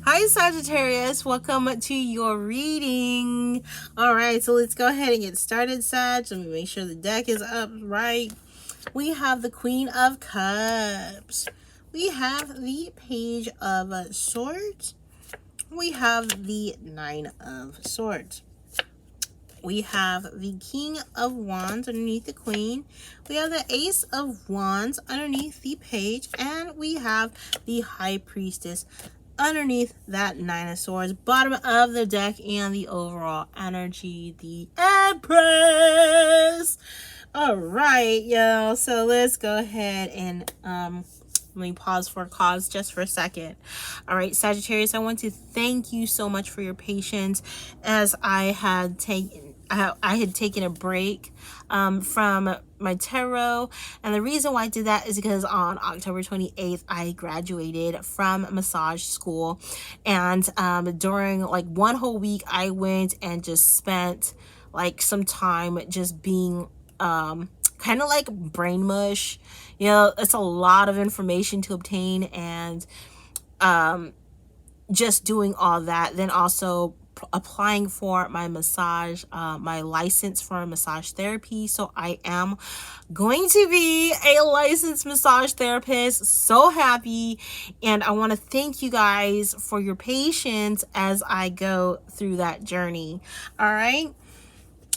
Hi Sagittarius, welcome to your reading. Alright, so let's go ahead and get started, Sag. Let me make sure the deck is up right. We have the Queen of Cups. We have the Page of Swords. We have the Nine of Swords. We have the King of Wands underneath the Queen. We have the Ace of Wands underneath the Page. And we have the High Priestess underneath that Nine of Swords. Bottom of the deck and the overall energy, the Empress. All right, y'all. So let's go ahead and let me pause for cause just for a second. All right, Sagittarius, I want to thank you so much for your patience as I had taken a break from my tarot, and the reason why I did that is because on October 28th I graduated from massage school, and during like one whole week I went and just spent like some time just being kind of like brain mush. You know, it's a lot of information to obtain, and just doing all that, then also applying for my massage, my license for massage therapy. So I am going to be a licensed massage therapist. So happy. And I want to thank you guys for your patience as I go through that journey. All right.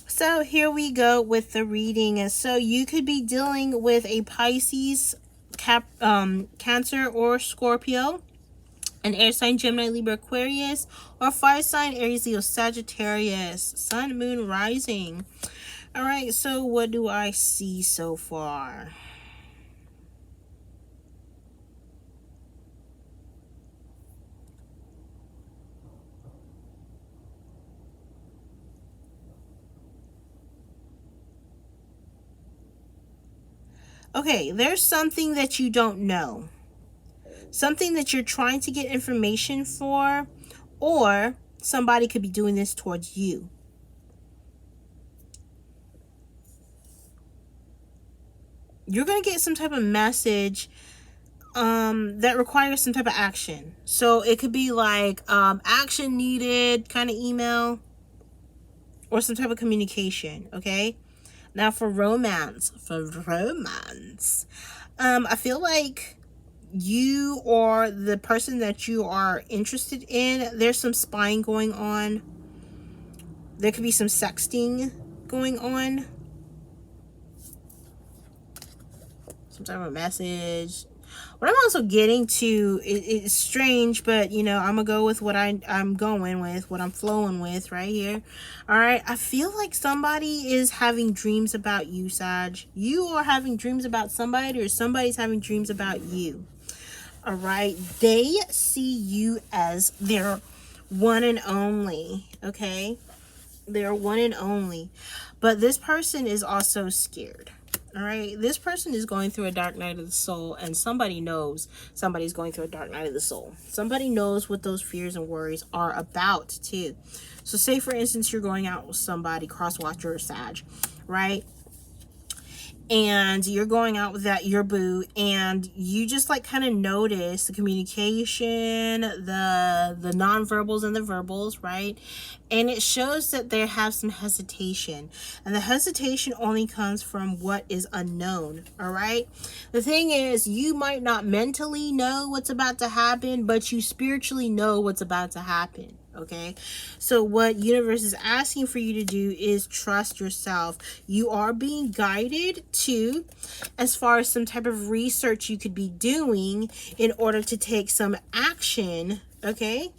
So here we go with the reading. So you could be dealing with a Pisces, Cancer, or Scorpio, an air sign, Gemini, Libra, Aquarius, or fire sign, Aries, Leo, Sagittarius, Sun, Moon, Rising. All right, so what do I see so far? Okay, there's something that you don't know. Something that you're trying to get information for, or somebody could be doing this towards you. You're going to get some type of message that requires some type of action. So it could be like action needed kind of email, or some type of communication. Okay, now for romance, I feel like you or the person that you are interested in, there's some spying going on. There could be some sexting going on, some type of message. What I'm also getting to, it's strange, but you know, I'm gonna go with what I'm going with, what I'm flowing with right here. All right, I feel like somebody is having dreams about you, Sag. You are having dreams about somebody, or somebody's having dreams about you. All right, they see you as their one and only. Okay, they're one and only, but this person is also scared. All right, this person is going through a dark night of the soul, and somebody knows somebody's going through a dark night of the soul. Somebody knows what those fears and worries are about too. So say for instance you're going out with somebody, cross watcher or Sag, right? And you're going out with your boo, and you just like kind of notice the communication, the non-verbals and the verbals, right? And it shows that they have some hesitation, and the hesitation only comes from what is unknown. All right, the thing is, you might not mentally know what's about to happen, but you spiritually know what's about to happen. Okay, so what universe is asking for you to do is trust yourself. You are being guided to, as far as some type of research you could be doing in order to take some action. Okay,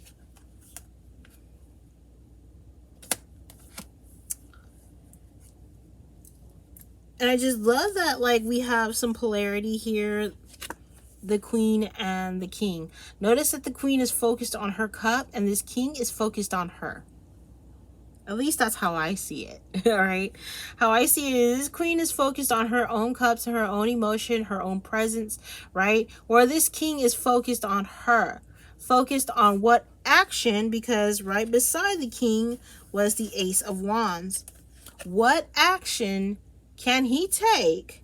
and I just love that, like, we have some polarity here, the Queen and the King. Notice that the Queen is focused on her cup, and this King is focused on her. At least that's how I see it. All right, how I see it is this Queen is focused on her own cups and her own emotion, her own presence, right? Where this King is focused on her, focused on what action, because right beside the King was the Ace of Wands. What action can he take?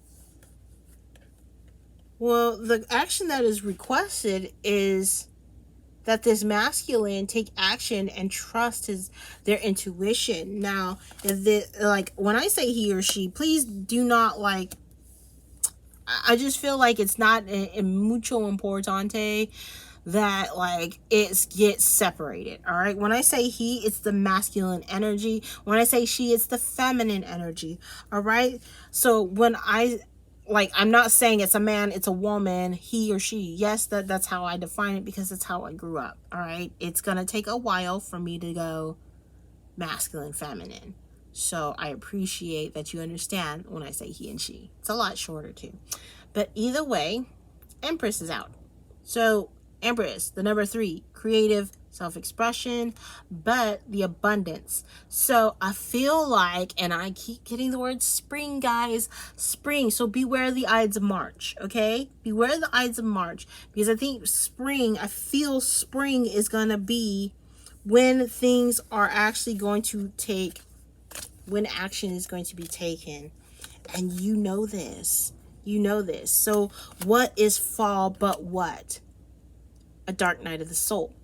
Well, the action that is requested is that this masculine take action and trust their intuition. Now, like when I say he or she, please do not like, I just feel like it's not a mucho importante that like it gets separated. All right, when I say he, it's the masculine energy. When I say she, it's the feminine energy. All right, so when I'm not saying it's a man, it's a woman, he or she. Yes, that's how I define it, because that's how I grew up. All right, it's gonna take a while for me to go masculine, feminine. So I appreciate that you understand when I say he and she. It's a lot shorter too. But either way, Empress is out. So Empress, the number 3, creative self-expression, but the abundance. So I feel like, and I keep getting the word spring, guys, spring. So beware the Ides of March, okay? Beware the Ides of March, because I think spring, I feel spring is going to be when things are actually going to take, when action is going to be taken. And you know this. You know this. So what is fall but what? A dark night of the soul,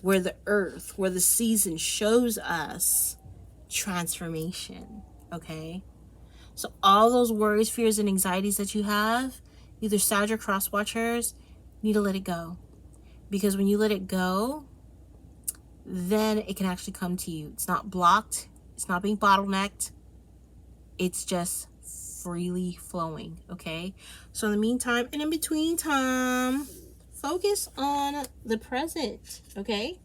where the earth, where the season shows us transformation, okay? So all those worries, fears, and anxieties that you have, either Sag or cross watchers, you need to let it go. Because when you let it go, then it can actually come to you. It's not blocked. It's not being bottlenecked. It's just freely flowing, okay? So in the meantime and in between time, focus on the present, okay?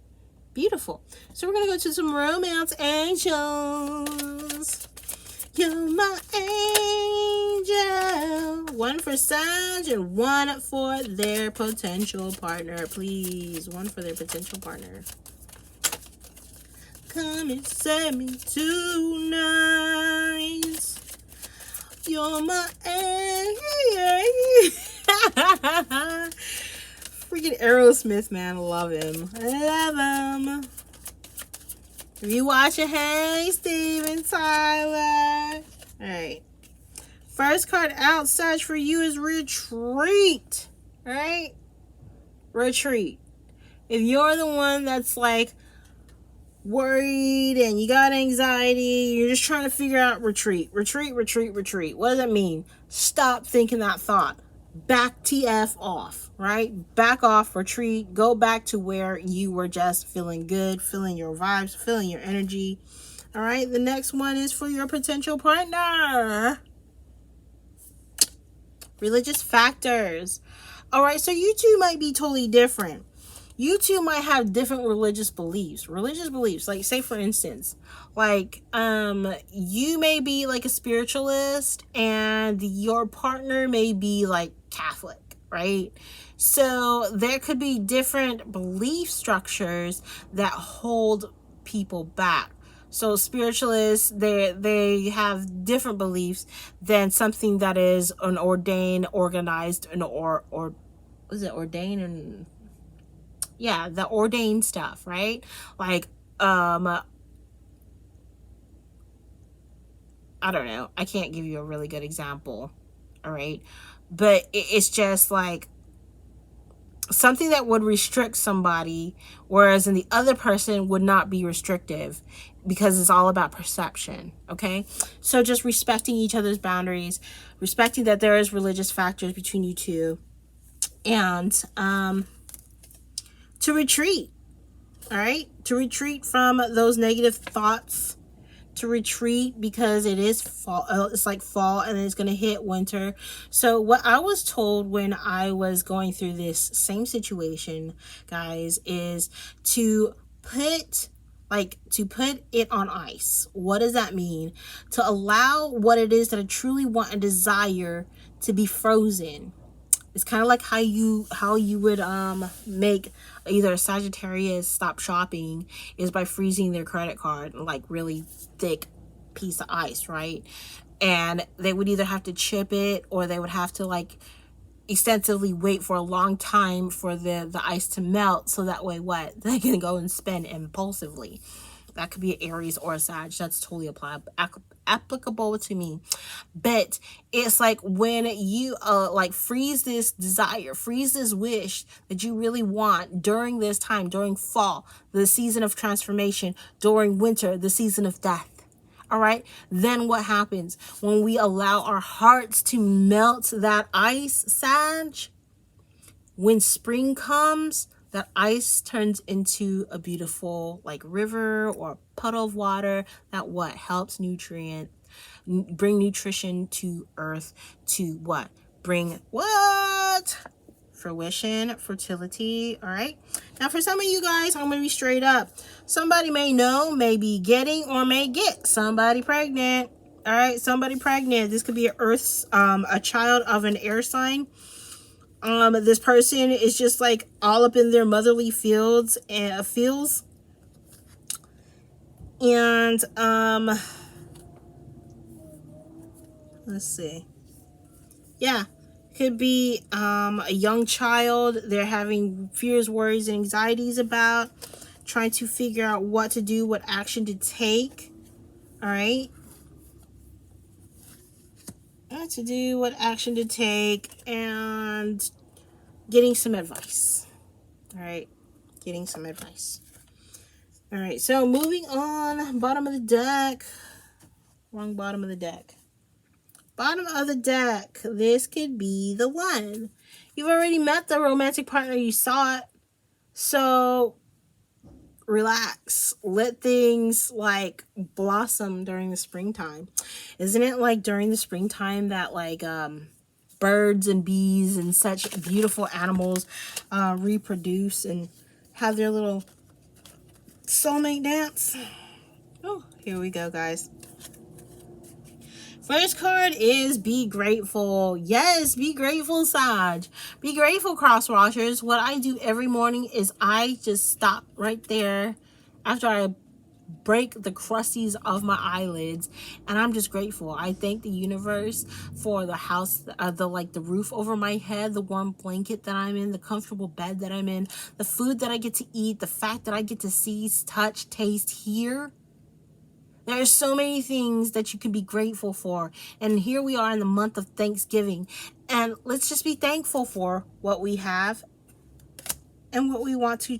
Beautiful. So we're going to go to some romance angels. You're my angel. One for Sag and one for their potential partner, please. One for their potential partner. Come and set me tonight. You're my angel. Freaking Aerosmith, man. Love him. I love him. If you watching, hey, Steven Tyler. Alright. First card out, Sag, for you is retreat. Alright? Retreat. If you're the one that's like worried and you got anxiety, you're just trying to figure out retreat. Retreat, retreat, retreat. What does that mean? Stop thinking that thought. Back TF off, right? Back off, retreat, go back to where you were just feeling good, feeling your vibes, feeling your energy. All right, the next one is for your potential partner. Religious factors. All right, so you two might be totally different. You two might have different religious beliefs. Like, say for instance, like you may be like a spiritualist and your partner may be like Catholic, right? So there could be different belief structures that hold people back. So spiritualists, they have different beliefs than something that is an ordained, organized, and or is it ordained and yeah, the ordained stuff, right? Like, I don't know. I can't give you a really good example, all right? But it's just like something that would restrict somebody, whereas in the other person would not be restrictive, because it's all about perception, okay? So just respecting each other's boundaries, respecting that there is religious factors between you two, and to retreat, all right? To retreat from those negative thoughts, to retreat because it is fall. It's like fall and then it's going to hit winter. So what I was told when I was going through this same situation, guys, is to put it on ice. What does that mean? To allow what it is that I truly want and desire to be frozen. It's kind of like how you would make either a Sagittarius stop shopping is by freezing their credit card, like really thick piece of ice, right? And they would either have to chip it or they would have to like extensively wait for a long time for the ice to melt, so that way what they can go and spend impulsively. That could be an Aries or a Sag. That's totally applicable to me. But it's like when you like freeze this desire, freeze this wish that you really want during this time, during fall, the season of transformation, during winter, the season of death. All right. Then what happens when we allow our hearts to melt that ice, Sag? When spring comes, that ice turns into a beautiful like river or puddle of water that what helps bring nutrition to earth, to what? Bring what? Fruition, fertility. All right. Now for some of you guys, I'm going to be straight up. Somebody may know, may be getting, or may get somebody pregnant. All right. Somebody pregnant. This could be a child of an air sign. This person is just like all up in their motherly feels. And let's see. Yeah, could be a young child. They're having fears, worries, and anxieties about trying to figure out what to do, what action to take. All right. What to do, what action to take, and getting some advice. All right. Getting some advice. All right. So moving on, bottom of the deck. Wrong bottom of the deck. Bottom of the deck. This could be the one. You've already met the romantic partner you sought. So relax. Let things like blossom during the springtime. Isn't it like during the springtime that like birds and bees and such beautiful animals reproduce and have their little soulmate dance? Oh, here we go, guys. First card is be grateful. Yes, be grateful, Sag. Be grateful, cross watchers. What I do every morning is I just stop right there after I break the crusties of my eyelids, and I'm just grateful. I thank the universe for the house, the roof over my head, the warm blanket that I'm in, the comfortable bed that I'm in, the food that I get to eat, the fact that I get to see, touch, taste, hear. There are so many things that you can be grateful for. And here we are in the month of Thanksgiving. And let's just be thankful for what we have and what we want to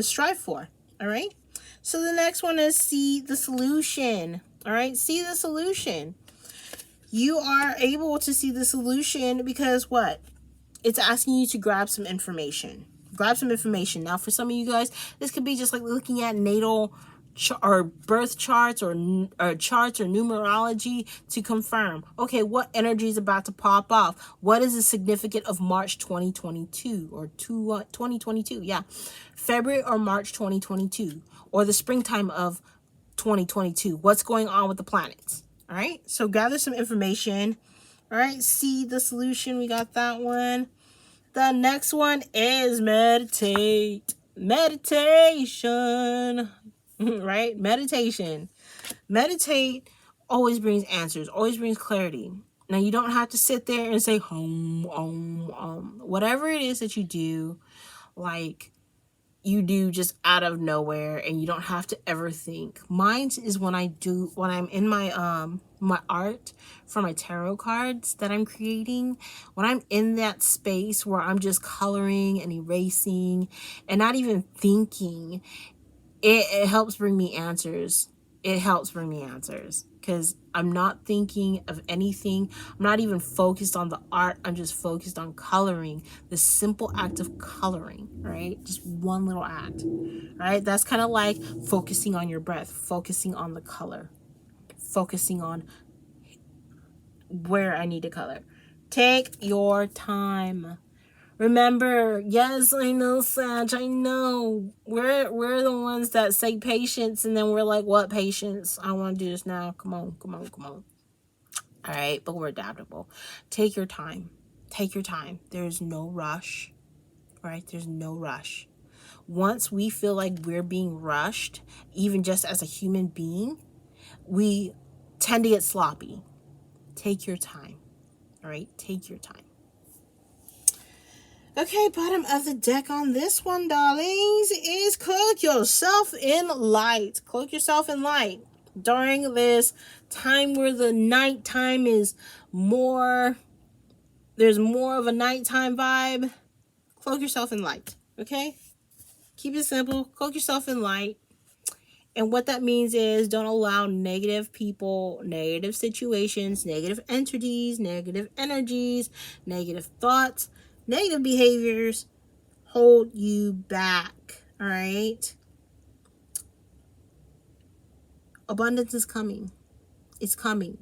strive for. All right. So the next one is see the solution. All right. See the solution. You are able to see the solution because what? It's asking you to grab some information. Grab some information. Now, for some of you guys, this could be just like looking at natal or birth charts or charts or numerology to confirm, okay, what energy is about to pop off? What is the significance of March 2022 or 2022? Yeah, February or March 2022 or the springtime of 2022. What's going on with the planets? All right, so gather some information. All right, see the solution. We got that one. The next one is meditate. Meditation. Right? Meditate always brings answers, always brings clarity. Now, you don't have to sit there and say, whatever it is that you do, like you do just out of nowhere, and you don't have to ever think. Mine is when I'm in my my art for my tarot cards that I'm creating, when I'm in that space where I'm just coloring and erasing and not even thinking, it helps bring me answers. It helps bring me answers because I'm not thinking of anything. I'm not even focused on the art. I'm just focused on coloring. The simple act of coloring, right? Just one little act, right? That's kind of like focusing on your breath, focusing on the color, focusing on where I need to color. Take your time. Remember, yes, I know, Sag, I know. We're the ones that say patience, and then we're like, what patience? I want to do this now. Come on. All right, but we're adaptable. Take your time. Take your time. There's no rush. All right, there's no rush. Once we feel like we're being rushed, even just as a human being, we tend to get sloppy. Take your time. All right, take your time. Okay, bottom of the deck on this one, darlings, is cookie. cloak yourself in light. Cloak yourself in light during this time where the nighttime is more, there's more of a nighttime vibe. Cloak yourself in light, okay? Keep it simple. Cloak yourself in light. And what that means is don't allow negative people, negative situations, negative entities, negative energies, negative thoughts, negative behaviors hold you back. All right? Abundance is coming. It's coming.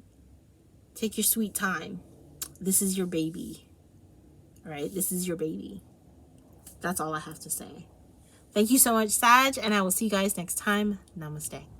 Take your sweet time. This is your baby. All right? This is your baby. That's all I have to say. Thank you so much, Sag, and I will see you guys next time. Namaste.